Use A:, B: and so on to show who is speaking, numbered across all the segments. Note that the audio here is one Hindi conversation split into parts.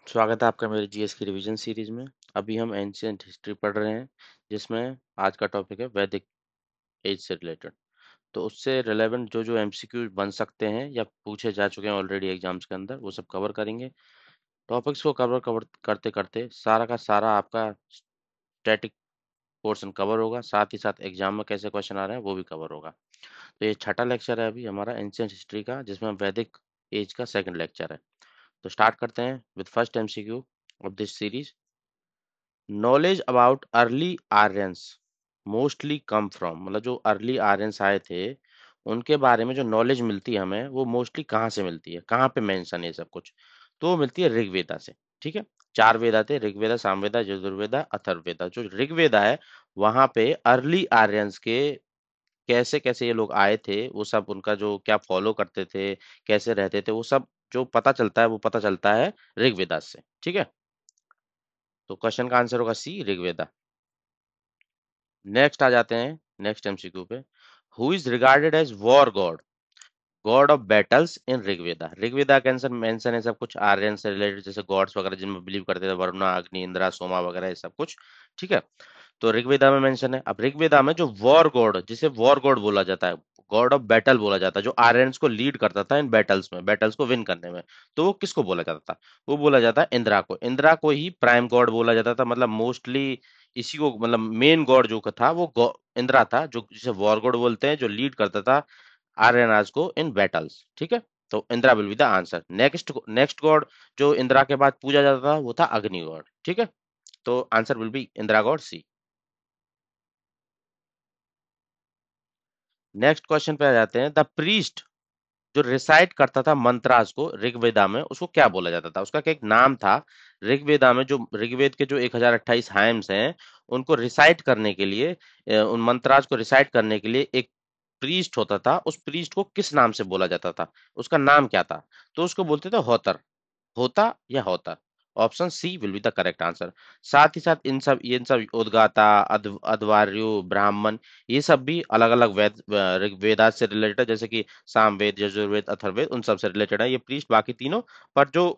A: स्वागत है आपका मेरे जीएस की रिवीजन सीरीज में। अभी हम एंशियंट हिस्ट्री पढ़ रहे हैं, जिसमें आज का टॉपिक है वैदिक एज से रिलेटेड। तो उससे रिलेवेंट जो जो एमसीक्यू बन सकते हैं या पूछे जा चुके हैं ऑलरेडी एग्जाम्स के अंदर, वो सब कवर करेंगे। टॉपिक्स को कवर कवर करते करते सारा का सारा आपका स्टैटिक पोर्शन कवर होगा, साथ ही साथ एग्जाम में कैसे क्वेश्चन आ रहे हैं वो भी कवर होगा। तो ये छठा लेक्चर है अभी हमारा एंशियंट हिस्ट्री का, जिसमें वैदिक एज का सेकंड लेक्चर है। तो स्टार्ट करते हैं with first MCQ of this series. Knowledge about early Aryans mostly come from, मतलब जो अर्ली आर्यंस आए थे उनके बारे में जो नॉलेज मिलती है हमें, वो मोस्टली कहाँ से मिलती है, कहाँ पे मेंशन है सब कुछ। तो वो मिलती है ऋग्वेदा से। ठीक है, चार वेद आते हैं, ऋग्वेदा, सामवेदा, यजुर्वेदा, अथर्ववेदा। जो ऋग्वेदा है वहां पे अर्ली आर्यंस के कैसे कैसे ये लोग आए थे, वो सब उनका जो क्या फॉलो करते थे, कैसे रहते थे, वो सब जो पता चलता है वो पता चलता है ऋग्वेदा से। ठीक है, तो क्वेश्चन का आंसर होगा सी, ऋग्वेदा। नेक्स्ट आ जाते हैं नेक्स्ट एमसीक्यू पे। Who is regarded as war god, god of battles in Rigveda. Rigveda के आंसर मेंशन है सब कुछ आर्यन से रिलेटेड, जैसे गॉड्स वगैरह जिनमें बिलीव करते थे, वरुणा, अग्नि, इंद्रा, सोमा वगैरह, ये सब कुछ। ठीक है, तो ऋग्वेदा में मेंशन है। अब ऋग्वेदा में जो वॉर गॉड, जिसे वॉर गॉड बोला जाता है, गॉड ऑफ बैटल बोला जाता है, जो आर्यंस को लीड करता था इन बैटल्स में, बैटल्स को विन करने में, तो वो किसको बोला जाता था? वो बोला जाता है इंद्रा को। इंद्रा को ही प्राइम गॉड बोला जाता था, मतलब मोस्टली इसी को, मतलब मेन गॉड जो था वो इंद्रा था, जो जिसे वॉर गॉड बोलते हैं, जो लीड करता था आर्यनाज को इन बैटल्स। ठीक है, तो Indira will be the answer. Next next God जो इंद्रा के बाद पूजा जाता था वो था अग्नि गॉड। ठीक है, तो answer will be Indra god, C. Next question पे आ जाते हैं। द प्रीस्ट जो रिसाइट करता था मंत्रास को ऋग्वेदा में, उसको क्या बोला जाता था? उसका क्या एक नाम था? ऋग्वेदा में जो ऋग्वेद के जो 1028 हाइम्स हैं, उनको रिसाइट करने के लिए, उन मंत्रास को रिसाइट करने के लिए एक प्रीस्ट होता था। उस प्रीस्ट को किस नाम से बोला जाता था? उसका नाम क्या था? तो उसको बोलते थे होतर, होता या होता। Option C will be the correct answer. साथ ही साथ इन सब उद्गाता, अध्वर्यु, ब्राह्मण, ये सब भी अलग अलग वेदात से रिलेटेड है, जैसे कि सामवेद, यजुर्वेद, अथर्ववेद, उन सब से रिलेटेड है ये प्रीस्ट, बाकी तीनों। पर जो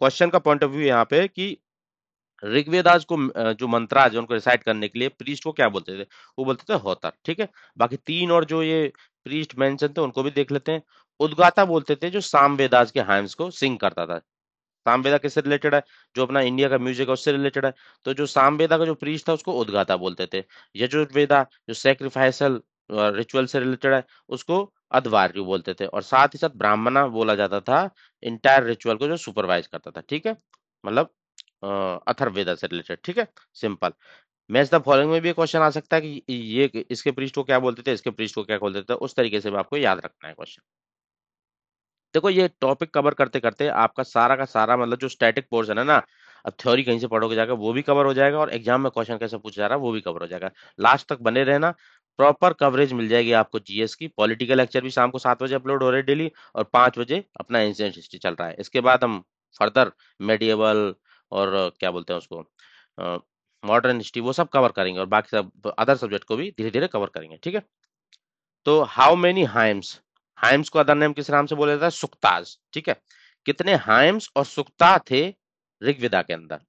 A: क्वेश्चन का पॉइंट ऑफ व्यू यहाँ पे है कि ऋग्वेदास को, जो मंत्राज है उनको रिसाइट करने के लिए प्रीस्ट को क्या बोलते थे? वो बोलते थे होतर। ठीक है, बाकी तीन और जो ये प्रीस्ट मेंशन थे उनको भी देख लेते हैं। उद्गाता बोलते थे जो सामवेदास के हाइम्स को सिंग करता था। सामवेदा किससे रिलेटेड है? जो अपना इंडिया का म्यूजिक है उससे रिलेटेड है। तो जो सामवेदा का जो प्रीस्ट था उसको उद्गाता बोलते थे। यजुर्वेदा जो सेक्रिफाइसल रिचुअल से रिलेटेड है, उसको अध्वर्यु बोलते थे। और साथ ही साथ ब्राह्मणा बोला जाता था इंटायर रिचुअल को जो सुपरवाइज करता था। ठीक है, मतलब अथर्ववेदा से रिलेटेड। ठीक है, सिंपल। मैच द फॉलोइंग में भी क्वेश्चन आ सकता है कि ये इसके प्रीस्ट को क्या बोलते थे, इसके प्रीस्ट को क्या बोलते थे, उस तरीके से भी आपको याद रखना है क्वेश्चन। देखो, ये टॉपिक कवर करते करते आपका सारा का सारा, मतलब जो स्टैटिक पोर्शन है ना, अब थ्योरी कहीं से पढ़ोगे जाकर वो भी कवर हो जाएगा, और एग्जाम में क्वेश्चन कैसे पूछा जा रहा है वो भी कवर हो जाएगा। लास्ट तक बने रहना, प्रॉपर कवरेज मिल जाएगी आपको जीएस की। पॉलिटिकल लेक्चर भी शाम को 7 बजे अपलोड हो रहे हैं डेली, और 5 बजे अपना एंशिएंट हिस्ट्री चल रहा है। इसके बाद हम फर्दर मेडिएवल और क्या बोलते हैं उसको, मॉडर्न हिस्ट्री, वो सब कवर करेंगे, और बाकी सब अदर सब्जेक्ट को भी धीरे धीरे कवर करेंगे। ठीक है, तो हाउ मेनी हाइम्स, हाइम्स को अदर नेम किस नाम से बोला जाता है? सुक्ताज। ठीक है, कितने हाइम्स और सुक्ता थे ऋग्वेदा के अंदर?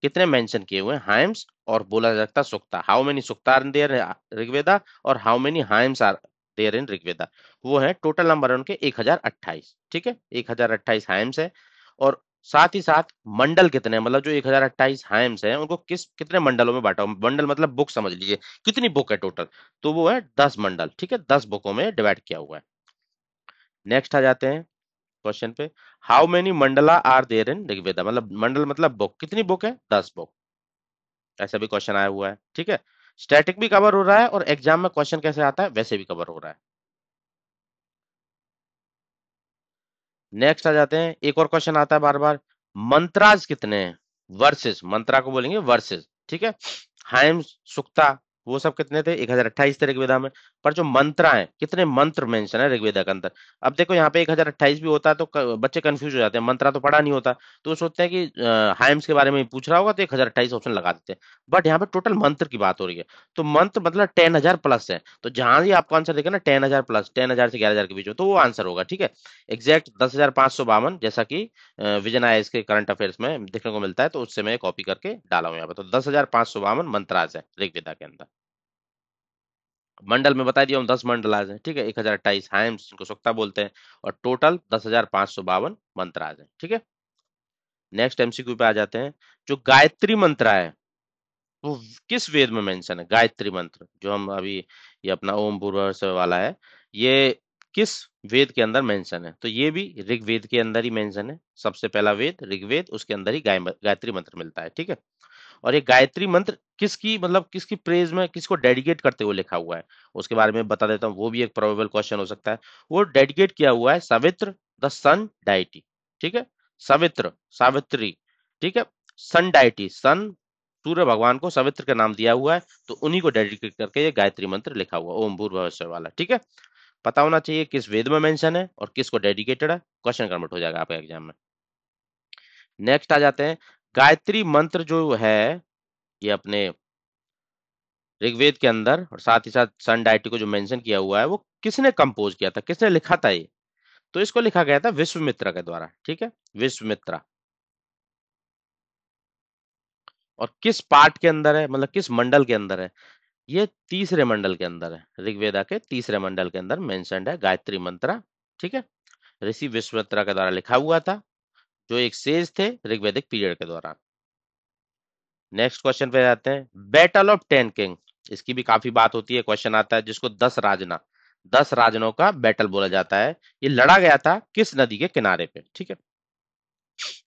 A: कितने मेंशन किए हुए हैं हाइम्स, और बोला जाता है sukta? How many sukta are there Rigveda, और how many hymns are there in Rigveda? वो है टोटल नंबर है उनके 1028। ठीक है, 1028 हाइम्स है। और साथ ही साथ मंडल कितने हैं, मतलब जो 1028 हाइम्स हैं उनको कितने मंडलों में बांटा? मंडल मतलब बुक समझ लीजिए, कितनी बुक है टोटल? तो वो है 10 मंडल। ठीक है, 10 बुकों में डिवाइड किया हुआ है। नेक्स्ट आ जाते हैं क्वेश्चन पे। How many mandala are there in Rigveda, मतलब मंडल मतलब बुक, कितनी बुक है? 10 बुक। ऐसा भी क्वेश्चन आया हुआ है। ठीक है, स्टैटिक भी कवर हो रहा है, और एग्जाम में क्वेश्चन कैसे आता है वैसे भी कवर हो रहा है। नेक्स्ट आ जाते हैं, एक और क्वेश्चन आता है बार बार, मंत्राज कितने हैं? वर्सेस, मंत्रा को बोलेंगे वर्सेस। ठीक है, हाइम्स, सुक्ता, वो सब कितने थे? 1028 थे ऋग्वेदा में। पर जो मंत्रा है, कितने मंत्र मेंशन है ऋग्वेदा के अंदर? अब देखो यहाँ पे 1028 भी होता है तो बच्चे कंफ्यूज हो जाते हैं, मंत्रा तो पढ़ा नहीं होता, तो वो सोचते हैं कि हाइम्स के बारे में ही पूछ रहा होगा तो 1028 ऑप्शन लगा देते हैं। बट यहाँ पे टोटल मंत्र की बात हो रही है, तो मंत्र मतलब 10,000 प्लस है, तो जहां भी आपको आंसर देगा ना 10,000 प्लस, 10,000 से 11,000 के बीच में, तो वो आंसर होगा। ठीक है, एग्जैक्ट 10,552, जैसा कि विजन आईएएस के करंट अफेयर्स में देखने को मिलता है, तो उससे मैं कॉपी करके डाला हूं यहाँ पे। तो 10,552 मंत्राज है ऋग्वेदा के अंदर। मंडल में बता दिया हूँ, 10 मंडलाज हैं। ठीक है, 1028 हाइम्स जिनको सुक्ता बोलते हैं, और टोटल 10,552 मंत्राज हैं। ठीक है, नेक्स्ट एमसीक्यू पे आ जाते हैं। जो गायत्री मंत्र है वो किस वेद में मेंशन है? गायत्री मंत्र जो हम अभी, ये अपना ओम भूर्भुवः वाला है, ये किस वेद के अंदर मेंशन है? तो ये भी ऋग्वेद के अंदर ही मेंशन है। सबसे पहला वेद ऋग्वेद, उसके अंदर ही गायत्री मंत्र मिलता है। ठीक है, और ये गायत्री मंत्र किसकी, मतलब किसकी प्रेज में, किसको डेडिकेट करते हुए लिखा हुआ है, उसके बारे में बता देता हूँ, वो भी एक प्रोबेबल क्वेश्चन हो सकता है। वो डेडिकेट किया हुआ है सवित्र द सन डाइटी। ठीक है, सवित्र, सावित्री। ठीक है, सन डाइटी, सन सूर्य भगवान को सवित्र का नाम दिया हुआ है, तो उन्हीं को डेडिकेट करके ये गायत्री मंत्र लिखा हुआ है, ओम भूर्भुवः स्व वाला। ठीक है, पता होना चाहिए किस वेद में मेंशन है और किसको डेडिकेटेड है, क्वेश्चन कन्वर्ट हो जाएगा आपके एग्जाम में। नेक्स्ट आ जाते हैं, गायत्री मंत्र जो है ये अपने ऋग्वेद के अंदर, और साथ ही साथ सन डाइटी को जो मेंशन किया हुआ है, वो किसने कंपोज किया था, किसने लिखा था ये? तो इसको लिखा गया था विश्वामित्र के द्वारा। ठीक है, विश्वामित्रा। और किस पार्ट के अंदर है, मतलब किस मंडल के अंदर है? ये तीसरे मंडल के अंदर है, ऋग्वेदा के तीसरे मंडल के अंदर मेंशन्ड है गायत्री मंत्र। ठीक है, ऋषि विश्वामित्र के द्वारा लिखा हुआ था, जो एक सेज थे ऋग्वेदिक पीरियड के दौरान। नेक्स्ट क्वेश्चन पे जाते हैं, बैटल ऑफ टेन किंग, इसकी भी काफी बात होती है, क्वेश्चन आता है जिसको 10 राजना, 10 राजनों का बैटल बोला जाता है। ये लड़ा गया था किस नदी के किनारे पे? ठीक है,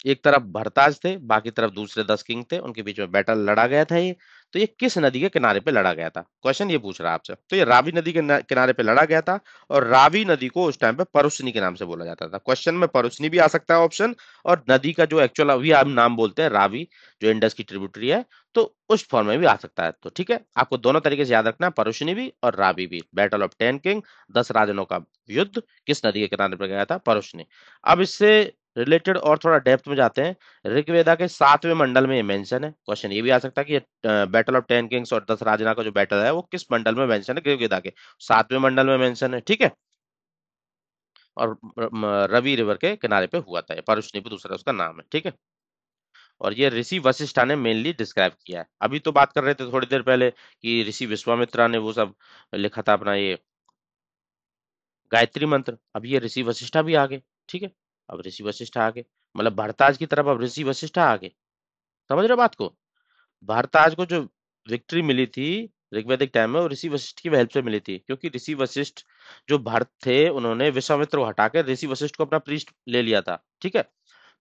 A: एक तरफ भरताज थे, बाकी तरफ दूसरे 10 किंग थे, उनके बीच में बैटल लड़ा गया था ये। तो ये किस नदी के किनारे पे लड़ा गया था, क्वेश्चन ये पूछ रहा है आपसे। तो ये रावी नदी के किनारे पे लड़ा गया था, और रावी नदी को उस टाइम पे परुशनी के नाम से बोला जाता था। क्वेश्चन में परुशनी भी आ सकता है ऑप्शन, और नदी का जो एक्चुअल अभी हम नाम बोलते हैं रावी, जो इंडस की ट्रिब्यूटरी है, तो उस फॉर्म में भी आ सकता है। तो ठीक है, आपको दोनों तरीके से याद रखना है, परुशनी भी और रावी भी। बैटल ऑफ टेन किंग, 10 राजनों का युद्ध, किस नदी के किनारे पर गया था? परुशनी। अब इससे रिलेटेड और थोड़ा डेप्थ में जाते हैं, ऋग्वेदा के 7वें मंडल में ये मेंशन है। क्वेश्चन ये भी आ सकता है कि बैटल ऑफ टेन किंग्स और 10 राजना का जो बैटल है वो किस मंडल में मेंशन है? ऋग्वेदा के 7वें मंडल में मेंशन है। ठीक है, और रवि रिवर के किनारे पे हुआ था, पारुशनी पे दूसरा उसका नाम है। ठीक है, और ये ऋषि वशिष्ठा ने मेनली डिस्क्राइब किया है। अभी तो बात कर रहे थे थोड़ी देर पहले कि ऋषि विश्वामित्रा ने वो सब लिखा था अपना ये गायत्री मंत्र। अब ये ऋषि वशिष्ठा भी आ गए। ठीक है, अब ऋषि वशिष्ठा आ गए, मतलब भरताज की तरफ अब ऋषि वशिष्ठा आ गए। समझ रहे हो बात को? भारताज को जो विक्ट्री मिली थी ऋग्वैदिक टाइम में, वो ऋषि वशिष्ठ की हेल्प से मिली थी, क्योंकि ऋषि वशिष्ठ जो भरत थे, उन्होंने विश्वामित्र को हटाकर ऋषि वशिष्ठ को अपना प्रीस्ट ले लिया था। ठीक है,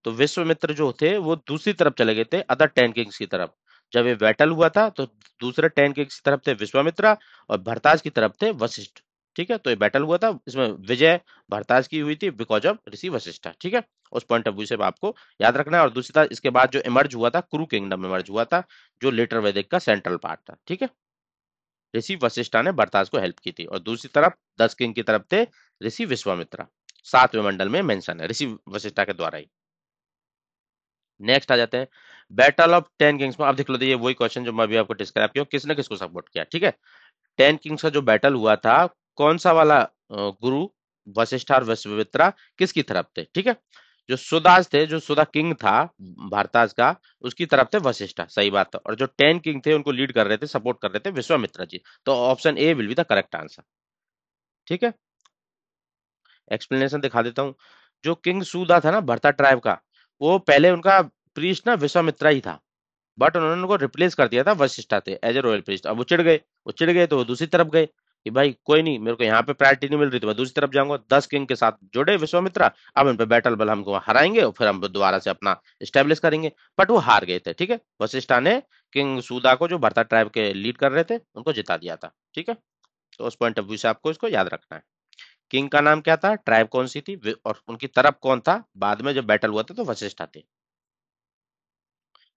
A: तो विश्वामित्र जो थे वो दूसरी तरफ चले गए थे, अदर टेन किंग्स की तरफ। जब ये बैटल हुआ था तो दूसरे टेन किंग्स की तरफ थे विश्वामित्रा, और भरताज की तरफ थे वशिष्ठ। ठीक है, तो ये बैटल हुआ था, इसमें विजय भरताज की हुई थी बिकॉज ऑफ ऋषि वशिष्ठा। ठीक है, उस पॉइंट ऑफ व्यू से आपको याद रखना है। और दूसरी तरफ इसके बाद जो इमर्ज हुआ था, कुरु किंगडम इमर्ज हुआ था, जो लेटर वैदिक का सेंट्रल पार्ट था। ठीक है, ऋषि वशिष्ठा ने भरताज को हेल्प की थी, और दूसरी तरफ 10 किंग की तरफ थे ऋषि विश्वामित्रा। 7वें मंडल में मेंशन है ऋषि वशिष्ठा के द्वारा ही। नेक्स्ट आ जाते हैं, बैटल ऑफ टेन किंग्स में। अब देख लो, ये वही क्वेश्चन जो मैं अभी आपको डिस्क्राइब किया, किसने किसको सपोर्ट किया। ठीक है, टेन किंग्स का जो बैटल हुआ था, कौन सा वाला गुरु, वशिष्ठ और विश्वामित्रा किसकी तरफ थे? ठीक है, जो सुदास थे, जो सुदा किंग था भारताज का, उसकी तरफ थे वशिष्ठ, सही बात है। और जो टेन किंग थे उनको लीड कर रहे थे, सपोर्ट कर रहे थे विश्वामित्र जी। तो option A will be the correct answer. ठीक है, एक्सप्लेनेशन दिखा देता हूँ। जो किंग सुदा था ना भरता ट्राइब का, वो पहले उनका प्रीस्ट ना विश्वामित्रा ही था, बट उन्होंने उनको रिप्लेस कर दिया था वशिष्ठा थे एज ए रॉयल प्रीस्ट। अब वो चिढ़ गए तो वो दूसरी तरफ गए कि भाई कोई नहीं, मेरे को यहाँ पे प्रायोरिटी नहीं मिल रही तो मैं दूसरी तरफ जाऊंगा। 10 किंग के साथ जुड़े विश्वामित्रा, अब इन पे बैटल बल हमको हराएंगे और फिर हम दोबारा से अपना स्टेब्लिश करेंगे। बट वो हार गए थे। ठीक है, वशिष्ठा ने किंग सूदा को, जो भरता ट्राइब के लीड कर रहे थे, उनको जिता दिया था। ठीक है, तो उस पॉइंट ऑफ व्यू से आपको इसको याद रखना है। किंग का नाम क्या था, ट्राइब कौन सी थी, और उनकी तरफ कौन था? बाद में जब बैटल हुआ था तो वशिष्ठा थे।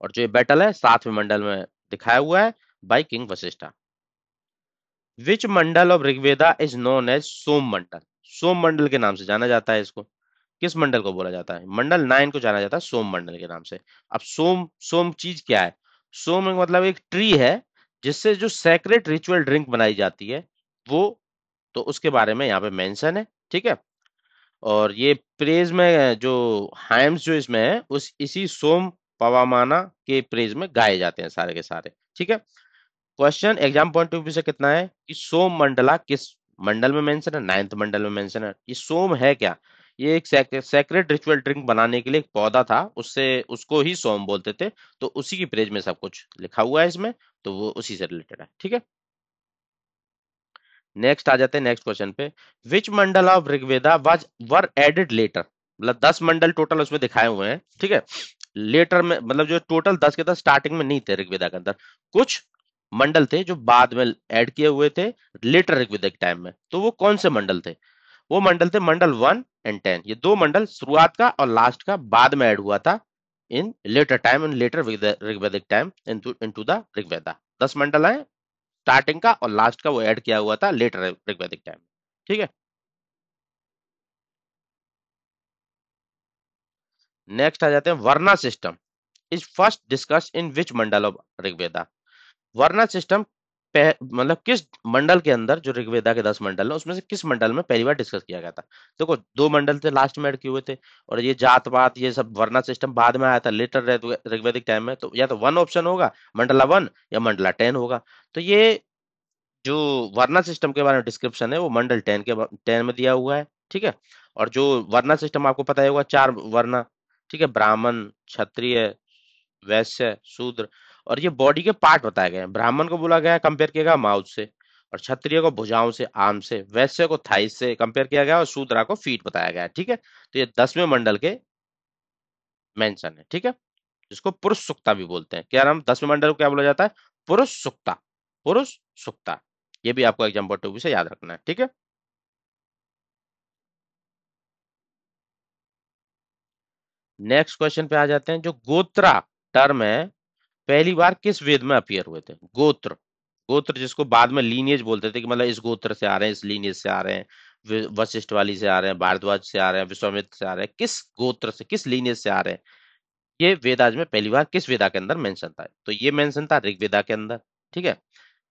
A: और जो ये बैटल है 7वें मंडल में दिखाया हुआ है by king Vashishtha. Which mandal of Rigveda is known as Soma mandal? Soma mandal के नाम से जाना जाता है इसको। किस मंडल को बोला जाता है? मंडल 9 को जाना जाता है सोम मंडल के नाम से। अब सोम सोम चीज क्या है? सोम एक मतलब एक ट्री है जिससे जो सेक्रेट रिचुअल ड्रिंक बनाई जाती है वो, तो उसके बारे में यहाँ पे मेंशन है। ठीक है। और ये प्रेज में जो हाइम्स जो इसमें है उस इसी सोम पवामाना के प्रेज में गाए जाते हैं सारे के सारे। ठीक है। Question exam point of view से कितना है कि सोम मंडला किस मंडल में मेंशन है? 9th मंडल में मेंशन है। ये सोम है क्या? ये एक सेक्रेट रिचुअल ड्रिंक बनाने के लिए एक पौधा था, उससे उसको ही सोम बोलते थे। तो उसी की प्रेज में सब कुछ लिखा हुआ है इसमें, तो वो उसी से रिलेटेड है। ठीक है। नेक्स्ट आ जाते हैं नेक्स्ट क्वेश्चन पे। Which mandal of Rigveda was were added later? मतलब 10 मंडल टोटल उसमें दिखाए हुए हैं। ठीक है। लेटर में मतलब जो टोटल 10 के 10 स्टार्टिंग में नहीं थे ऋग्वेदा के अंदर, कुछ मंडल थे जो बाद में ऐड किए हुए थे लेटर ऋग्वेदिक टाइम में। तो वो कौन से मंडल थे? वो मंडल थे मंडल 1 और 10। ये दो मंडल शुरुआत का और लास्ट का बाद में ऐड हुआ था in later time, in later Rigvedic time into the Rigveda. 10 मंडल है स्टार्टिंग का और लास्ट का, वो ऐड किया हुआ था लेटर ऋग्वेदिक टाइम। ठीक है। नेक्स्ट आ जाते हैं varna system is first discuss in which mandal of Rigveda? Varna system मतलब किस मंडल के अंदर, जो ऋग्वेदा के 10 मंडल है उसमें से किस मंडल में पहली बार डिस्कस किया गया था? देखो दो मंडल थे लास्ट में ऐड किए हुए थे, और ये जात पात ये सब वर्ना सिस्टम बाद में आया था लेटर ऋग्वेदिक टाइम में। तो या तो वन ऑप्शन होगा मंडला 1 या मंडला 10 होगा। तो ये जो वर्ना सिस्टम के बारे में डिस्क्रिप्शन है वो मंडल 10 में दिया हुआ है। ठीक है। और जो वर्ना सिस्टम आपको पता ही होगा, 4 वर्ना। ठीक है, ब्राह्मण, क्षत्रिय, वैश्य, शूद्र। और ये बॉडी के पार्ट बताए गए हैं। ब्राह्मण को बोला गया है, कंपेयर किया गया माउथ से, और क्षत्रिय को भुजाओं से, आर्म से, वैश्य को थाइस से कंपेयर किया गया, और शूद्रा को फीट बताया गया है। ठीक है। तो ये 10वें मंडल के मेंशन है। ठीक है। जिसको पुरुष सुक्ता भी बोलते हैं। क्या नाम 10वें मंडल को क्या बोला जाता है? पुरुष सुक्ता। पुरुष सुक्ता। ये भी आपको एग्जाम पॉइंट ऑफ व्यू से याद रखना है। ठीक है। नेक्स्ट क्वेश्चन पे आ जाते हैं। जो गोत्रा टर्म है पहली बार किस वेद में अपीयर हुए थे? गोत्र। गोत्र जिसको बाद में लीनिएज बोलते थे कि मतलब इस गोत्र से आ रहे हैं, इस लीनिएज से आ रहे हैं, वशिष्ठ वाली से आ रहे हैं, भारद्वाज से आ रहे हैं, विश्वामित्र से आ रहे हैं, किस गोत्र से किस लीनिएज से आ रहे हैं? ये वेदाज में पहली बार किस वेदा के अंदर मेंशन था? तो ये मेंशन था ऋग्वेदा के अंदर। ठीक है।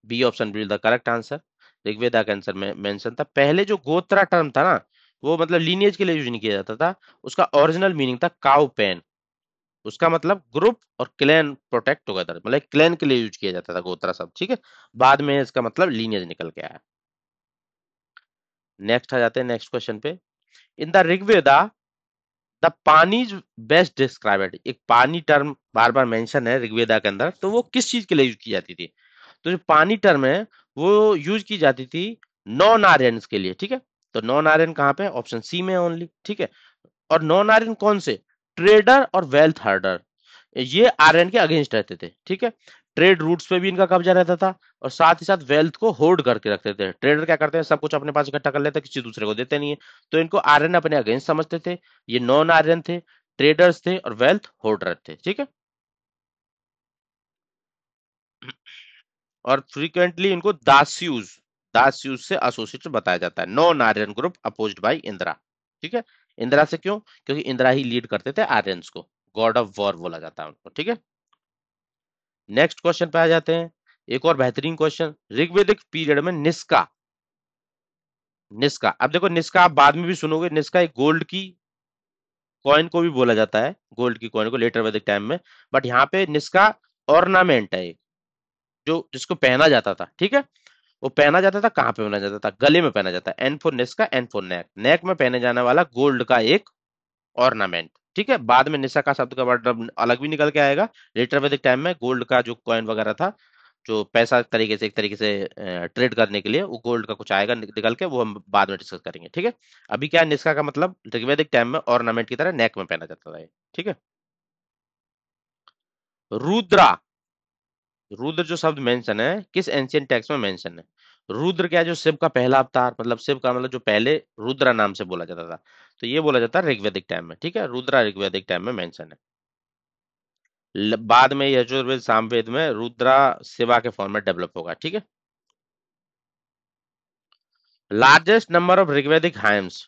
A: B option will the correct answer. Rigveda के आंसर में मेंशन था। पहले जो गोत्रा टर्म था ना, वो मतलब लीनिएज के लिए यूज नहीं किया जाता था। उसका ओरिजिनल मीनिंग था काउ पेन। उसका मतलब ग्रुप और क्लैन प्रोटेक्ट टुगेदर, मतलब क्लैन के लिए यूज किया जाता था गोत्रा शब्द। ठीक है। बाद में इसका मतलब लीनियज निकल के आया। नेक्स्ट आ जाते हैं नेक्स्ट क्वेश्चन पे। इन द ऋग्वेदा द पानी बेस्ट डिस्क्राइब्ड, एक पानी टर्म बार बार मेंशन है ऋग्वेदा के अंदर, तो वो किस चीज के लिए यूज की जाती थी? तो जो पानी टर्म है वो यूज की जाती थी नॉन आर्यंस के लिए। ठीक है। तो नॉन आर्यन कहाँ पे? ऑप्शन सी में ओनली। ठीक है। और नॉन आर्यन कौन से? ट्रेडर और वेल्थ हर्डर, ये आर्यन के अगेंस्ट रहते थे। ठीक है। ट्रेड रूट्स पे भी इनका कब्जा रहता था, और साथ ही साथ वेल्थ को होल्ड करके रखते थे। ट्रेडर क्या करते हैं, सब कुछ अपने पास इकट्ठा कर लेते हैं, किसी दूसरे को देते नहीं है। तो इनको आर्यन अपने अगेंस्ट समझते थे। ये नॉन आर्यन थे, ट्रेडर्स थे, और वेल्थ होल्डर थे। ठीक है। और फ्रीक्वेंटली इनको दास्यूज से एसोसिएट बताया जाता है। Non Aryan group opposed by Indra. ठीक है। इंदिरा से क्यों? क्योंकि इंदिरा ही लीड करते थे आर्यंस को। गॉड ऑफ वॉर बोला जाता है उनको। ठीक है। नेक्स्ट क्वेश्चन पे आ जाते हैं। एक और बेहतरीन क्वेश्चन। ऋग्वेदिक पीरियड में निष्का, निष्का, अब देखो निष्का आप बाद में भी सुनोगे। निष्का एक गोल्ड की कॉइन को भी बोला जाता है, गोल्ड की कॉइन को लेटर वैदिक टाइम में। बट यहाँ पे निष्का ऑर्नामेंट है एक, जो जिसको पहना जाता था। ठीक है। वो पहना जाता था, कहाँ पे पहना जाता था? गले में पहना जाता है। N for nishka, N for neck, neck में पहने जाने वाला गोल्ड का एक ऑर्नामेंट। ठीक है। बाद में निशा का शब्द का मतलब अलग भी निकल के आएगा। लेटर वैदिक टाइम में गोल्ड का जो कॉइन वगैरह था, जो पैसा तरीके से एक तरीके से ट्रेड करने के लिए, वो गोल्ड का कुछ आएगा निकल के, वो हम बाद में डिस्कस करेंगे। ठीक है। अभी क्या है, निष्का का मतलब ऋग्वेदिक टाइम में ऑर्नामेंट की तरह नेक में पहना जाता था ये। ठीक है। रुद्रा, रुद्र जो शब्द मेंशन है किस एंशियंट टेक्स्ट में मेंशन है? रुद्र क्या है? जो शिव का पहला अवतार, मतलब शिव का मतलब जो पहले रुद्रा नाम से बोला जाता था, तो ये बोला जाता है ऋग्वेदिक टाइम में। ठीक है। रुद्रा ऋग्वेदिक टाइम में मेंशन है। बाद में यजुर्वेद सामवेद में रुद्रा शिवा के फॉर्म में डेवलप होगा। ठीक है। Largest number of Rigvedic hymns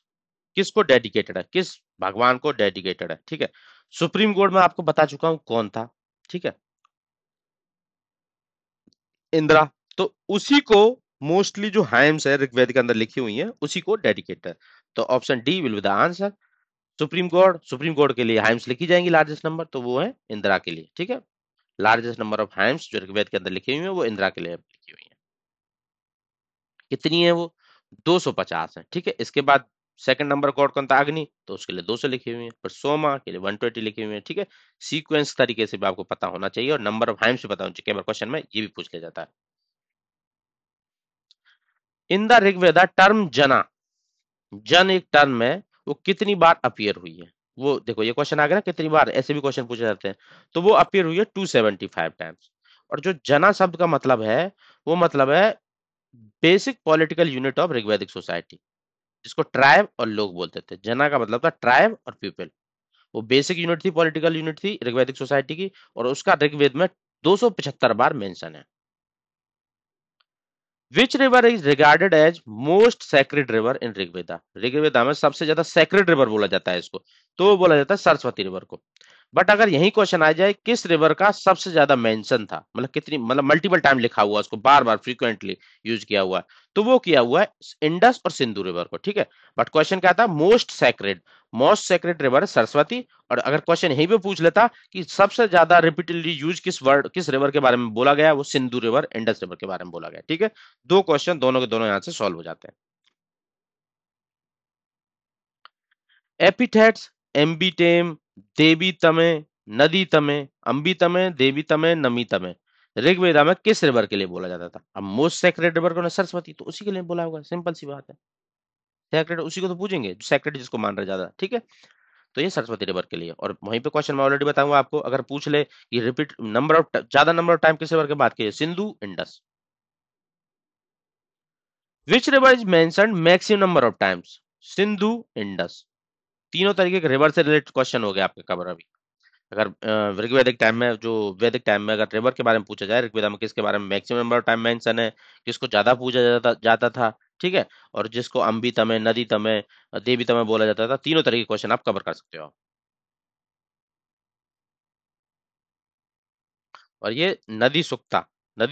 A: किसको डेडिकेटेड है, किस भगवान को डेडिकेटेड है, ठीक है। सुप्रीम कोर्ट में आपको बता चुका हूं कौन था, ठीक है, इंदिरा। तो उसी को मोस्टली जो हाइम्स है ऋग्वेद के अंदर लिखी हुई है उसी को डेडिकेटेड है। तो option D will be the answer. Supreme court के लिए हाइम्स लिखी जाएंगी लार्जेस्ट नंबर, तो वो है इंदिरा के लिए, ठीक है। लार्जेस्ट नंबर ऑफ हाइम्स जो ऋग्वेद के अंदर लिखी हुई है वो इंदिरा के लिए लिखी हुई है। कितनी है वो? 250 है, ठीक है। इसके बाद सेकंड नंबर गॉड कौन था? अग्नि, तो उसके लिए 200 लिखी हुई है। पर सोमा के लिए 120 लिखी हुई है, ठीक है। सीक्वेंस तरीके से भी आपको पता होना चाहिए और नंबर ऑफ हाइम्स भी पता होना चाहिए, कई बार क्वेश्चन में ये भी पूछ लिया जाता है। इन द ऋग्वेदा टर्म जना, जन एक टर्म है, वो कितनी बार अपीयर हुई है? वो देखो ये क्वेश्चन आ गया ना, कितनी बार, ऐसे भी क्वेश्चन पूछे जाते हैं। तो वो अपीयर हुई है 275 टाइम्स। और जो जना शब्द का मतलब है, वो मतलब है basic political unit of Rigvedic society, जिसको ट्राइब और लोग बोलते थे। जना का मतलब था ट्राइब और पीपल। वो बेसिक यूनिट थी, पॉलिटिकल यूनिट थी ऋग्वैदिक सोसाइटी की, और उसका ऋग्वेद में 275 बार मेंशन है। Which river is regarded as most sacred river in Rigveda? Rigveda में सबसे ज्यादा सैक्रेड रिवर बोला जाता है इसको, तो वो बोला जाता है सरस्वती रिवर को। बट अगर यही क्वेश्चन आ जाए किस रिवर का सबसे ज्यादा मेंशन था, मतलब कितनी, मतलब मल्टीपल टाइम लिखा हुआ, उसको बार बार फ्रीक्वेंटली यूज किया हुआ है, तो वो किया हुआ है इंडस और सिंधु रिवर को, ठीक है। बट क्वेश्चन क्या था? मोस्ट सेक्रेड रिवर है सरस्वती। और अगर क्वेश्चन यही पे पूछ लेता कि सबसे ज्यादा रिपीटेडली यूज किस रिवर के बारे में बोला गया, वो सिंधु रिवर, इंडस रिवर के बारे में बोला गया, ठीक है। दो क्वेश्चन दोनों के दोनों यहां से सॉल्व हो जाते हैं। एपिथेट्स एम्बी टेम, देवी तमे, नदी तमे, अंबी तमे, देवी तमे, नमी तमे, ऋग्वेदा में किस रिवर के लिए बोला जाता था? अब मोस्ट सेक्रेड रिवर को सरस्वती, तो उसी के लिए बोला होगा, सिंपल सी बात है। सेक्रेड उसी को तो पूछेंगे, सेक्रेड जिसको मान रहे ज्यादा, ठीक है। तो ये सरस्वती रिवर के लिए। और वहीं पे क्वेश्चन मैं ऑलरेडी बताऊंगा आपको, अगर पूछ ले कि रिपीट नंबर ऑफ ज्यादा नंबर ऑफ टाइम किस रिवर की बात की है, Sindhu, Indus. Which river is mentioned maximum number of times? Sindhu, Indus. तीनों तरीके के रिवर से रिलेटेड क्वेश्चन हो गया आपका कवर अभी। अगर ऋग्वैदिक टाइम में, जो वैदिक टाइम में अगर रिवर के बारे में पूछा जाए, ऋग्वेदा में किसके बारे में maximum number of time mention है, किसको ज्यादा पूछा जाता था, ठीक है। और जिसको अंबी तमे, नदी तमे, देवी तमे बोला जाता था, तीनों तरह के क्वेश्चन आप कवर कर सकते हो। और ये नदी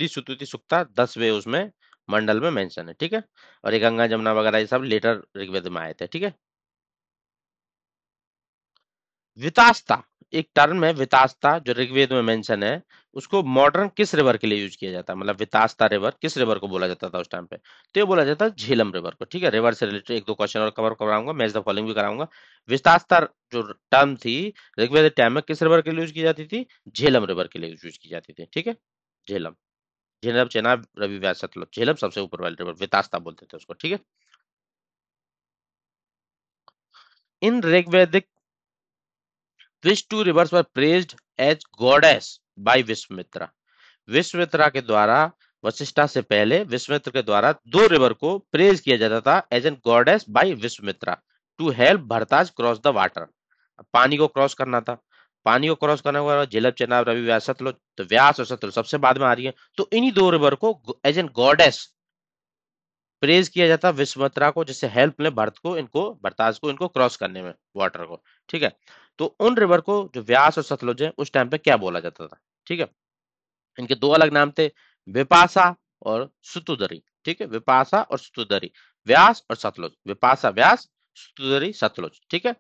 A: सुतुति सुक्ता 10वें उसमें मंडल में मेंशन है, ठीक है। और ये गंगा जमुना वगैरह ये सब लेटर ऋग्वेद में आए थे, ठीक है। वितास्ता एक टर्म है, वितास्ता जो ऋग्वेद में मेंशन है, उसको मॉडर्न किस रिवर के लिए यूज किया जाता है? मतलब वितास्ता रिवर किस रिवर को बोला जाता था उस टाइम पे? तो ये बोला जाता है झेलम रिवर को, ठीक है। रिवर से रिलेटेड एक दो क्वेश्चन और कवर कराऊंगा, मैच द फॉलोइंग भी कराऊंगा। वितास्ता जो टर्म थी ऋग्वेद टाइम में किस रिवर के लिए यूज की जाती थी? झेलम रिवर के लिए यूज की जाती थी, ठीक है। झेलम, झेलम, चेनाब, रवि, व्यास, सतलुज, झेलम सबसे ऊपर वाली रिवर, वितास्ता बोलते थे उसको, ठीक है। In Rigvedic which two rivers were praised as goddess by Vishwamitra? Vishwamitra के द्वारा, वशिष्ठा से पहले विश्वामित्र के द्वारा दो रिवर को प्रेज किया जाता था as an goddess by Vishwamitra to help Bharat cross the water. पानी को क्रॉस करना था। पानी को क्रॉस करने के बाद झेलम, चेनाब, रवि, व्यास, सतलुज, तो व्यास और सतलुज सबसे बाद में आ रही है। तो इन्हीं दो रिवर को एज एन गॉडेस प्रेज किया जाता विश्वामित्रा को, जिससे हेल्प मिले भरताज को इनको क्रॉस करने में, वाटर को, ठीक है। तो उन रिवर को जो व्यास और सतलुज है उस टाइम पे क्या बोला जाता था, ठीक है। इनके दो अलग नाम थे, विपाशा और सुतुदरी, ठीक है। विपाशा और सुतुदरी, व्यास और सतलुज, विपाशा व्यास, सुतुदरी सतलुज, ठीक है।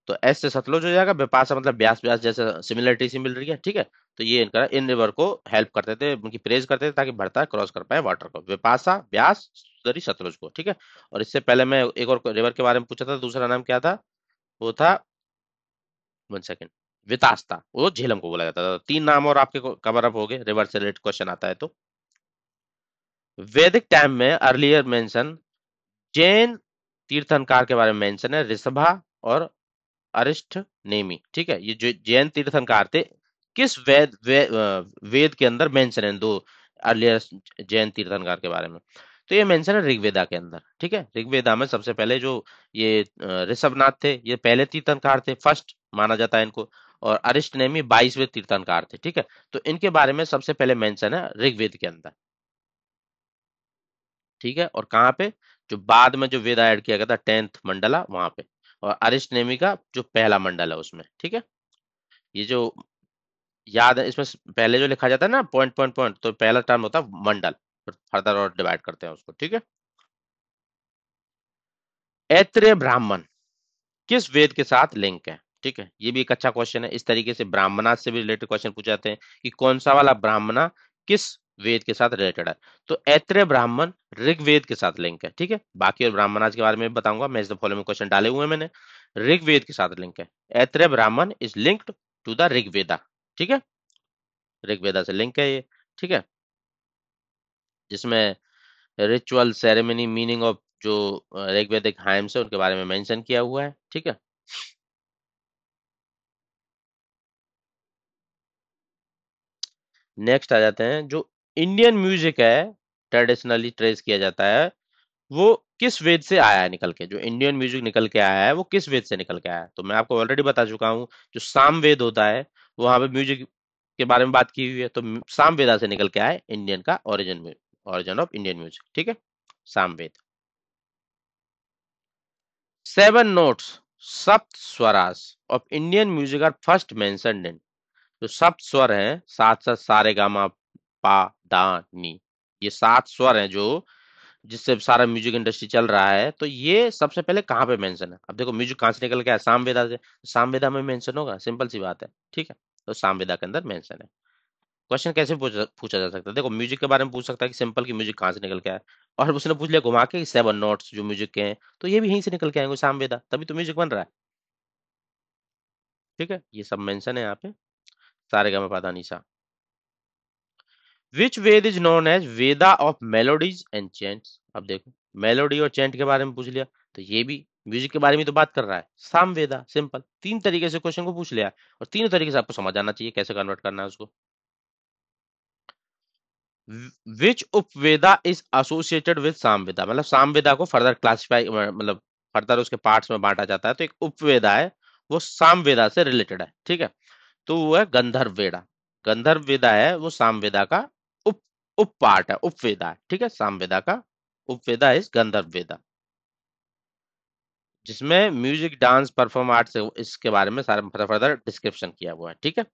A: तो एस से सतलुज हो जाएगा, विपाशा मतलब व्यास, व्यास जैसे सिमिलरिटी सी मिल रही है, ठीक है। तो ये इनका इन रिवर को हेल्प करते थे, उनकी प्रेज करते थे ताकि भरता क्रॉस कर पाए वाटर को, विपाशा, व्यास, सुतुदरी, सतलुज को, ठीक है। और इससे पहले मैं एक और रिवर के बारे में पूछा था, दूसरा नाम क्या था? वो था, 1 सेकेंड, वितास्ता, वो झेलम को बोला जाता था। तीन नाम और आपके कवर अप हो गए, रिवर से रिलेटेड क्वेश्चन आता है तो। वैदिक टाइम में अर्लियर मेंशन जैन तीर्थंकार के बारे में मेंशन है, ऋषभा और अरिष्ट नेमी, ठीक है। ये जो जैन तीर्थंकार थे, किस वेद के अंदर मेंशन है दो अर्लियर जैन तीर्थंकार के बारे में? तो ये मेंशन है ऋग्वेदा के अंदर, ठीक है। ऋग्वेदा में सबसे पहले जो ये ऋषभनाथ थे, ये पहले तीर्थंकार थे, फर्स्ट माना जाता है इनको। और अरिष्ट नेमी 22वें तीर्थंकार थे, ठीक है। तो इनके बारे में सबसे पहले मेंशन है ऋग्वेद के अंदर, ठीक है। और कहाँ पे? जो बाद में जो वेदा ऐड किया गया था 10th मंडला वहां पे, और अरिष्ट नेमी का जो पहला मंडल है उसमें, ठीक है। ये जो याद है, इसमें पहले जो लिखा जाता है ना पॉइंट पॉइंट पॉइंट, तो पहला टर्म होता है मंडल, फिर फर्दर और डिवाइड करते हैं उसको, ठीक है। ऐत्रेय ब्राह्मण किस वेद के साथ लिंक है, ठीक है, ये भी एक अच्छा क्वेश्चन है। इस तरीके से ब्राह्मणा से भी रिलेटेड क्वेश्चन पूछे जाते हैं कि कौन सा वाला ब्राह्मणा किस वेद के साथ रिलेटेड है। तो ऐत्रेय ब्राह्मण ऋग्वेद के साथ लिंक है, ठीक है। बाकी और ब्राह्मणाज के बारे में भी बताऊंगा, मैं इस फॉलोइंग क्वेश्चन डाले हुए हैं मैंने। ऋग्वेद के साथ लिंक है, Aitareya Brahmana is linked to the Rigveda, ठीक है। ऋग्वेदा से लिंक है ये, ठीक है। जिसमें रिचुअल सेरेमनी मीनिंग ऑफ जो ऋग्वेदिक हाइम्स है उनके बारे में मेंशन किया हुआ है, ठीक है। नेक्स्ट आ जाते हैं, जो इंडियन म्यूजिक है ट्रेडिशनली ट्रेस किया जाता है, वो किस वेद से आया है निकल के, जो इंडियन म्यूजिक निकल के आया है वो किस वेद से निकल के आया है। तो मैं आपको ऑलरेडी बता चुका हूँ, जो साम वेद होता है वहां पे म्यूजिक के बारे में बात की हुई है, तो साम वेदा से निकल के आया है इंडियन का origin, origin of Indian music, ठीक है, साम वेद। सेवन नोट्स, सप्त स्वरास of Indian music are first mentioned in, जो सप्त स्वर हैं, सात सात सारे गामा पा दा नी, ये सात स्वर हैं जो जिससे सारा म्यूजिक इंडस्ट्री चल रहा है, तो ये सबसे पहले कहाँ पे मेंशन है। अब देखो म्यूजिक कहाँ से निकल के आया, सामवेदा से, सामवेदा में मेंशन होगा, सिंपल सी बात है, ठीक है। तो सामवेदा के अंदर मेंशन है। क्वेश्चन कैसे पूछा जा सकता है, देखो म्यूजिक के बारे में पूछ सकता है कि सिंपल की म्यूजिक कहाँ से निकल के आया, और उसने पूछ लिया घुमा के सेवन नोट्स जो म्यूजिक के हैं, तो ये भी यहीं से निकल के आएंगे सामवेदा, तभी तो म्यूजिक बन रहा है, ठीक है। ये सब मेंशन है यहाँ पे, सारे गा पा धा नी सा। Which Veda is known as Veda of melodies and chants, अब देखो मेलोडी और चेंट के बारे में पूछ लिया, तो ये भी म्यूजिक के बारे में तो बात कर रहा है, साम वेदा, सिंपल, तीन तरीके से क्वेश्चन को पूछ लिया, और तीनों तरीके से आपको समझ आना चाहिए कैसे कन्वर्ट करना है उसको। विच उपवेदा इज एसोसिएटेड विद सामवेदा, मतलब सामवेदा को फर्दर क्लासिफाई, मतलब फर्दर उसके पार्ट्स में बांटा जाता है, तो एक उपवेदा है वो सामवेदा से रिलेटेड है, ठीक है। तो वो है गंधर्व वेदा, गंधर्व वेदा है वो सामवेदा का उप उप पार्ट है, उपवेदा है, ठीक है। सामवेदा का उपवेदा इज गंधर्व वेदा, जिसमें म्यूजिक डांस परफॉर्म आर्ट से इसके बारे में सारा फर्दर डिस्क्रिप्शन किया हुआ है, ठीक है।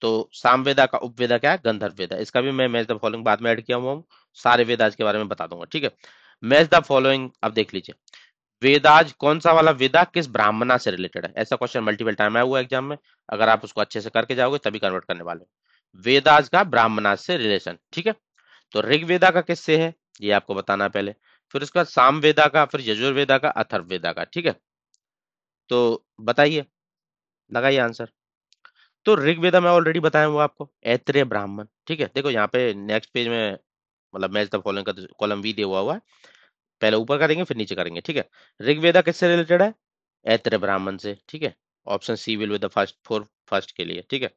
A: तो सामवेदा का उपवेदा क्या है, गंधर्व वेदा, इसका भी मैं मैच द फॉलोइंग बाद में ऐड किया हुआ हूँ, सारे वेदाज के बारे में बता दूंगा, ठीक है। मैच द फॉलोइंग, अब देख लीजिए, वेदाज कौन सा वाला वेदा किस ब्राह्मणा से रिलेटेड है, ऐसा क्वेश्चन मल्टीपल टाइम आया हुआ है एग्जाम में, अगर आप उसको अच्छे से करके जाओगे तभी कन्वर्ट करने वाले हो। वेदाज का ब्राह्मणा से रिलेशन, ठीक है। तो ऋग्वेदा का किससे है, ये आपको बताना है पहले, फिर उसका साम वेदा का, फिर यजुर्वेदा का, अथर्ववेदा का, ठीक है। तो बताइए, लगाइए आंसर। तो ऋग्वेदा में ऑलरेडी बताया हुआ आपको, ऐत्रेय ब्राह्मण, ठीक है। देखो यहाँ पे नेक्स्ट पेज में, मतलब मैच द फॉलोइंग का कॉलम भी दिया हुआ है, पहले ऊपर करेंगे फिर नीचे करेंगे, ठीक है। ऋग्वेदा किससे रिलेटेड है, ऐत्रेय ब्राह्मण से, ठीक है। Option C will be the first for first के लिए, ठीक है।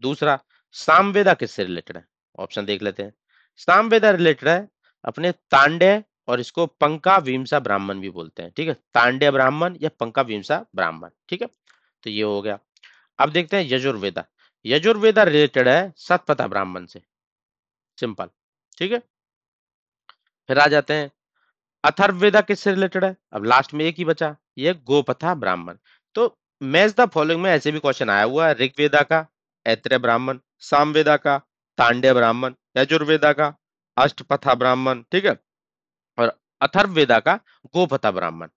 A: दूसरा, सामवेदा किससे रिलेटेड है, ऑप्शन देख लेते हैं। सामवेदा रिलेटेड है अपने तांड्य, और इसको पंका विमसा ब्राह्मण भी बोलते हैं, ठीक है, तांड्य ब्राह्मण या पंका विमसा ब्राह्मण, ठीक है। तो ये हो गया। अब देखते हैं यजुर्वेदा, यजुर्वेदा रिलेटेड है सतपथा ब्राह्मण से, सिंपल, ठीक है। फिर आ जाते हैं अथर्ववेदा किससे रिलेटेड है, अब लास्ट में एक ही बचा, ये गोपथा ब्राह्मण। तो मैच द फॉलोइंग में ऐसे भी क्वेश्चन आया हुआ है, ऋग्वेदा का ऐत्रेय ब्राह्मण, सामवेदा का तांड्य ब्राह्मण, यजुर्वेदा का अष्टपथा ब्राह्मण, ठीक है, और अथर्ववेदा का गोपथा ब्राह्मण।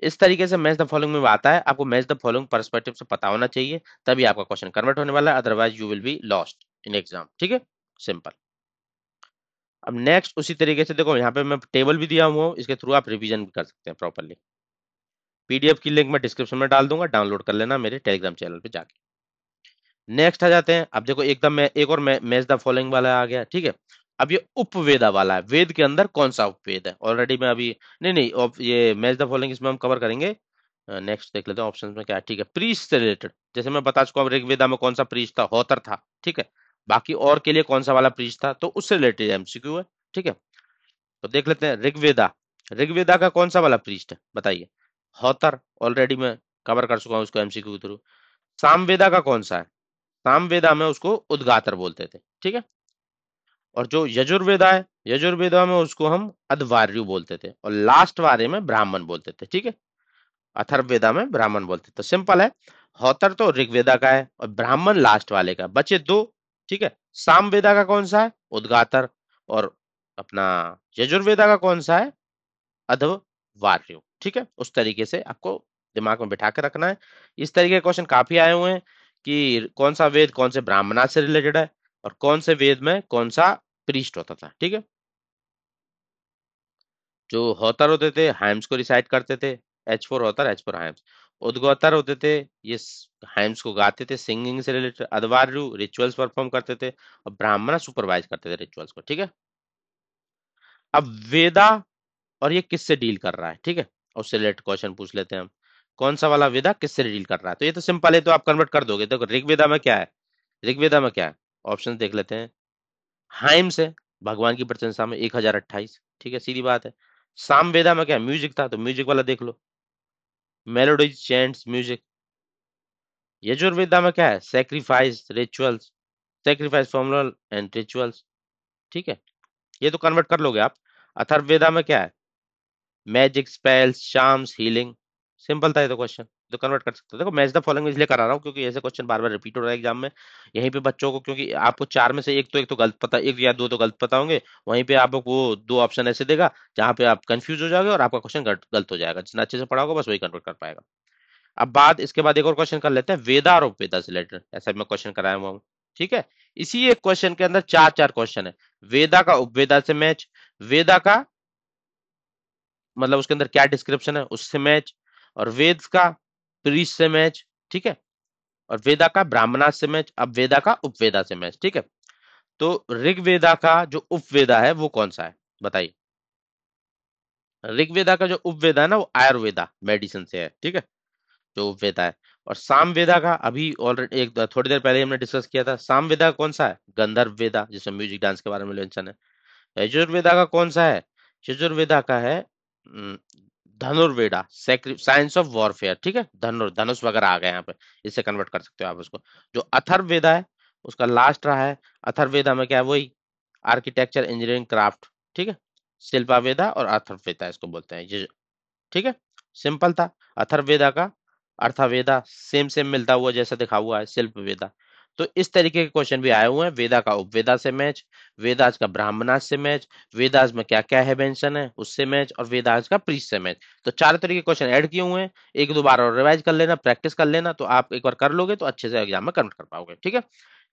A: इस तरीके से मैच द फॉलोइंग में आता है, आपको मैच द फॉलोइंग पर्सपेक्टिव से पता होना चाहिए, तभी आपका क्वेश्चन कन्वर्ट होने वाला है, otherwise you will be lost in exam, ठीक है, सिंपल। अब नेक्स्ट उसी तरीके से देखो, यहाँ पे मैं टेबल भी दिया हुआ हूँ, इसके थ्रू आप रिवीजन भी कर सकते हैं प्रॉपरली। पीडीएफ की लिंक मैं डिस्क्रिप्शन में डाल दूंगा, डाउनलोड कर लेना मेरे टेलीग्राम चैनल पे जाके। नेक्स्ट आ जाते हैं, अब देखो एकदम मैं एक और मैच द फॉलोइंग वाला आ गया, ठीक है। अब ये उपवेदा वाला है, वेद के अंदर कौन सा उपवेद है, ऑलरेडी मैं अभी, नहीं नहीं ये मैच द फॉलोइंग इसमें हम कवर करेंगे। नेक्स्ट देख लेते हैं ऑप्शन में क्या है, ठीक है। प्रीस्ट से रिलेटेड, जैसे मैं बता चुका हूँ ऋग्वेदा में कौन सा प्रीस्ट था, होतर था, ठीक है। बाकी और के लिए कौन सा वाला प्रीस्ट था, तो उससे रिलेटेड एमसीक्यू है, ठीक है। तो देख लेते हैं ऋग्वेदा, ऋग्वेदा का कौन सा वाला प्रीस्ट है बताइए, होतर, ऑलरेडी मैं कवर कर चुका हूँ उसको एमसीक्यू के थ्रू। सामवेदा का कौन सा है, सामवेदा में उसको उद्गातर बोलते थे, ठीक है। और जो यजुर्वेदा है यजुर्वेदा में उसको हम अधवार्यु बोलते थे और लास्ट वारे में ब्राह्मण बोलते थे, ठीक है। अथर्ववेदा में ब्राह्मण बोलते थे। तो सिंपल है, होतर तो ऋग्वेदा का है और ब्राह्मण लास्ट वाले का, बचे दो, ठीक है। सामवेदा का कौन सा है? उद्गातर। और अपना यजुर्वेदा का कौन सा है? अधवार्यु, ठीक है। उस तरीके से आपको दिमाग में बिठा के रखना है। इस तरीके के क्वेश्चन काफी आए हुए हैं कि कौन सा वेद कौन से ब्राह्मणा से रिलेटेड है और कौन से वेद में कौन सा प्रीस्ट होता था, ठीक है। जो होतर होते थे हाइम्स को रिसाइट करते थे, H4 होतर H4 हाइम्स। उद्गोतर होते थे ये हाइम्स को गाते थे, सिंगिंग से रिलेटेड। अधवार्यु रिचुअल्स परफॉर्म करते थे और ब्राह्मण सुपरवाइज करते थे रिचुअल्स को, ठीक है। अब वेदा और ये किससे डील कर रहा है, ठीक है। और उससे रिलेटेड क्वेश्चन पूछ लेते हैं हम। कौन सा वाला वेदा किससे डील कर रहा है? तो ये तो सिंपल है, तो आप कन्वर्ट कर दोगे। देखो ऋग्वेदा में क्या है, ऋग्वेदा में क्या है, ऑप्शन देख लेते हैं। हाइम्स है, भगवान की प्रशंसा में 1028, ठीक है, सीधी बात है। सामवेदा में क्या है? म्यूजिक था, तो म्यूजिक वाला देख लो, मेलोडीज चैंट्स म्यूजिक। यजुर्वेदा में क्या है? Sacrifice rituals, sacrifice formal and rituals, ठीक है। ये तो कन्वर्ट कर लोगे आप। अथर्ववेदा में क्या है? Magic spells charms healing. Simple था ये तो क्वेश्चन, तो कन्वर्ट कर सकते हो। देखो मैच द फॉलोइंग इसलिए करा रहा हूँ क्योंकि ऐसे क्वेश्चन बार बार रिपीट हो रहा है एग्जाम में। यहीं पे बच्चों को, क्योंकि आपको चार में से एक तो गलत पता, एक या दो तो गलत पता होंगे, वहीं पे आपको वो दो ऑप्शन ऐसे देगा जहां पे आप कंफ्यूज हो जाओगे और आपका क्वेश्चन गलत हो जाएगा। जितना अच्छे से पढ़ा होगा बस वही कन्वर्ट कर पाएगा। अब बात इसके बाद एक और क्वेश्चन कर लेते हैं वेदा और उपवेदा से रिलेटेड, ऐसा मैं क्वेश्चन कराया हुआ हूँ, ठीक है। इसी एक क्वेश्चन के अंदर चार चार क्वेश्चन है। वेदा का उपवेदा से मैच, वेदा का मतलब उसके अंदर क्या डिस्क्रिप्शन है उससे मैच, और वेद का प्रीस्ट से मैच, ठीक है। और वेदा का ब्राह्मणा से मैच, अब वेदा का उपवेदा से मैच, ठीक है। तो ऋग्वेदा का जो उपवेदा है वो कौन सा है, बताइए। ऋग्वेदा का जो उपवेदा है ना वो आयुर्वेदा मेडिसिन से है, ठीक है, जो उपवेदा है। और सामवेदा का अभी ऑलरेडी एक थोड़ी देर पहले हमने डिस्कस किया था, सामवेदा कौन सा है? गंधर्व वेदा, जिसमें म्यूजिक डांस के बारे में मेंशन है। यजुर्वेदा का कौन सा है? यजुर्वेदा का है धनुर्वेदा, साइंस ऑफ वॉरफेयर, ठीक है। धनुष वगैरह आ गए यहाँ पे, इससे कन्वर्ट कर सकते हो आप उसको। जो अथर्ववेदा है उसका लास्ट रहा है। अथर्ववेदा में क्या है? वही आर्किटेक्चर इंजीनियरिंग क्राफ्ट, ठीक है। शिल्पावेदा और अथर्ववेदा इसको बोलते हैं ये, ठीक है। सिंपल था। अथर्ववेदा का अर्थावेदा सेम सेम मिलता हुआ जैसा दिखा हुआ है शिल्प वेदा। तो इस तरीके के क्वेश्चन भी आए हुए हैं। वेदा का उपवेदा से मैच, वेदास का ब्राह्मणास से मैच, वेदास में क्या क्या है मेंशन है उससे मैच, और वेदास का प्रीस्ट से मैच। तो चार तरीके के क्वेश्चन ऐड किए हुए हैं। एक दो बार और रिवाइज कर लेना, प्रैक्टिस कर लेना, तो आप एक बार कर लोगे तो अच्छे से एग्जाम में कन्वर्ट कर पाओगे, ठीक है।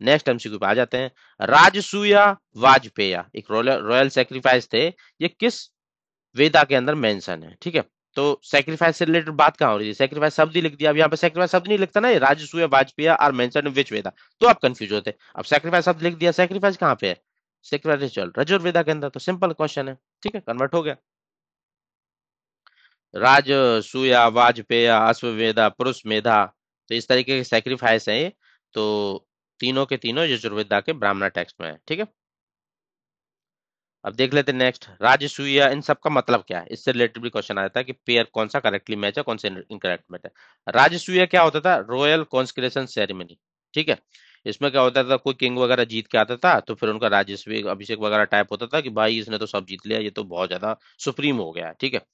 A: नेक्स्ट एमसीक्यू पे आ जाते हैं। राजसूया वाजपेय एक रॉयल रॉयल सेक्रीफाइस थे, ये किस वेदा के अंदर मेंशन है, ठीक है। तो सेक्रीफाइस से रिलेटेड बात कहाँ हो रही है? सेक्रीफाइस शब्द ही लिख दिया। अब यहाँ पे सेक्रीफाइस शब्द नहीं लिखता ना, ये राजसूय वाजपेय आर मेंशन इन विच वेदा, तो आप कंफ्यूज होते। अब सेक्रीफाइस शब्द लिख दिया, सेक्रीफाइस कहाँ पे है? सेक्रीफाइस रिचुअल रजुर्वेदा के अंदर, तो सिंपल क्वेश्चन है, ठीक है, कन्वर्ट हो गया। राजसूया वाजपेय अश्ववेदा पुरुष मेधा, तो इस तरीके के सेक्रीफाइस है ये। तो तीनों के तीनों यजुर्वेदा के ब्राह्मण टेक्स्ट में है, ठीक है। अब देख लेते हैं नेक्स्ट, राजसूय इन सब का मतलब क्या है, इससे रिलेटेड भी क्वेश्चन आया था कि पेयर कौन सा करेक्टली मैच है कौन सा इनकरेक्ट मैच है। राजसूय क्या होता था? रॉयल कॉन्स्क्रेशन सेरेमनी, ठीक है। इसमें क्या होता था, कोई किंग वगैरह जीत के आता था तो फिर उनका राजस्वी अभिषेक वगैरह टाइप होता था कि भाई इसने तो सब जीत लिया, ये तो बहुत ज्यादा सुप्रीम हो गया, ठीक है।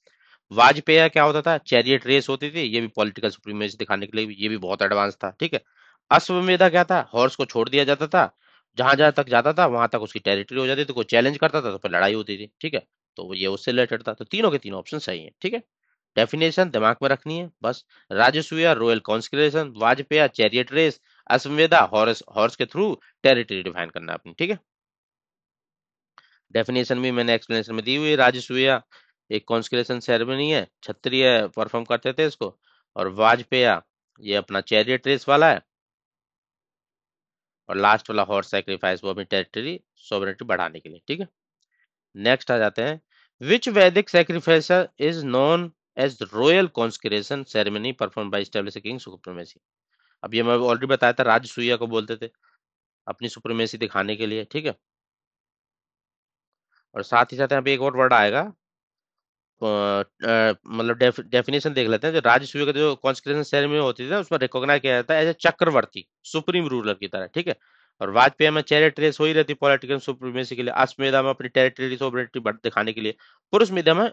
A: वाजपेय क्या होता था? चैरियट रेस होती थी, ये भी पॉलिटिकल सुप्रीमेसी दिखाने के लिए ये भी बहुत एडवांस था, ठीक है। अश्वमेधा क्या था? हॉर्स को छोड़ दिया जाता था, जहां जहां तक जाता था वहां तक उसकी टेरिटरी हो जाती थी, कोई चैलेंज करता था तो फिर लड़ाई होती थी, ठीक है। तो वो ये उससे रिलेटेड था, तो तीनों के तीनों ऑप्शन सही है, ठीक है। डेफिनेशन दिमाग में रखनी है बस। Rajasuya royal consecration, Vajapeya chariot race, Ashvamedha horse horse के थ्रू टेरिटरी डिफाइन करना है अपनी, ठीक है। डेफिनेशन भी मैंने एक्सप्लेनेशन में दी हुई है। राजसूय एक कॉन्स्पिरेशन सेरेमनी है, क्षत्रिय परफॉर्म करते थे इसको। और वाजपेय ये अपना चैरियट रेस वाला है। और लास्ट वाला हॉर्स सैक्रिफाइस वो अपनी टेरिटरी सोवरेनिटी बढ़ाने के लिए, ठीक है। नेक्स्ट आ जाते हैं, which Vedic sacrifice is known as royal consecration ceremony perform by establishing king supremacy. अब ये मैं ऑलरेडी बताया था, राजसूय को बोलते थे अपनी सुप्रीमेसी दिखाने के लिए, ठीक है। और साथ ही साथ यहाँ पे एक और वर्ड आएगा, मतलब डेफिनेशन देख लेते हैं। जो राजसूय का जो कॉन्स्पिरेशन सेरेमनी होती थी ना उसमें रिकॉग्नाइज किया जाता है as a chakravarti supreme ruler की तरह, ठीक है। और वाजपेयी में टेरिटरी हो ही रहती पॉलिटिकल सुप्रीमेसी के लिए, अश्वमेधा में अपनी टेरिटरी सोवरेनिटी दिखाने के लिए, पुरुष मेधा में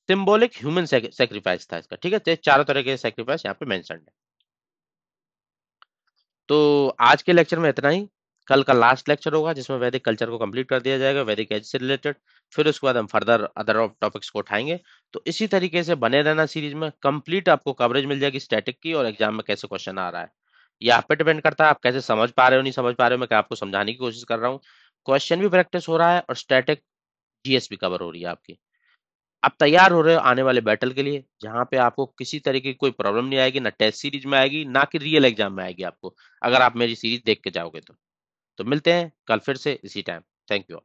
A: सिंबॉलिक ह्यूमन सेक्रीफाइस था इसका। ठीक है, तो ये चारों तरह के सेक्रीफाइस यहाँ पे मेंशन है। तो आज के लेक्चर में इतना ही। कल का लास्ट लेक्चर होगा जिसमें वैदिक कल्चर को कंप्लीट कर दिया जाएगा, वैदिक एज से रिलेटेड। फिर उसके बाद हम फर्दर अदर टॉपिक्स को उठाएंगे। तो इसी तरीके से बने रहना सीरीज में, कंप्लीट आपको कवरेज मिल जाएगी स्टैटिक की, और एग्जाम में कैसे क्वेश्चन आ रहा है ये आप पे डिपेंड करता है, आप कैसे समझ पा रहे हो नहीं समझ पा रहे हो, मैं आपको समझाने की कोशिश कर रहा हूँ। क्वेश्चन भी प्रैक्टिस हो रहा है और स्टैटिक जीएस भी कवर हो रही है आपकी। आप तैयार हो रहे हो आने वाले बैटल के लिए, जहां पे आपको किसी तरीके की कोई प्रॉब्लम नहीं आएगी, ना टेस्ट सीरीज में आएगी, ना कि रियल एग्जाम में आएगी आपको, अगर आप मेरी सीरीज देख के जाओगे तो। मिलते हैं कल फिर से इसी टाइम। Thank you.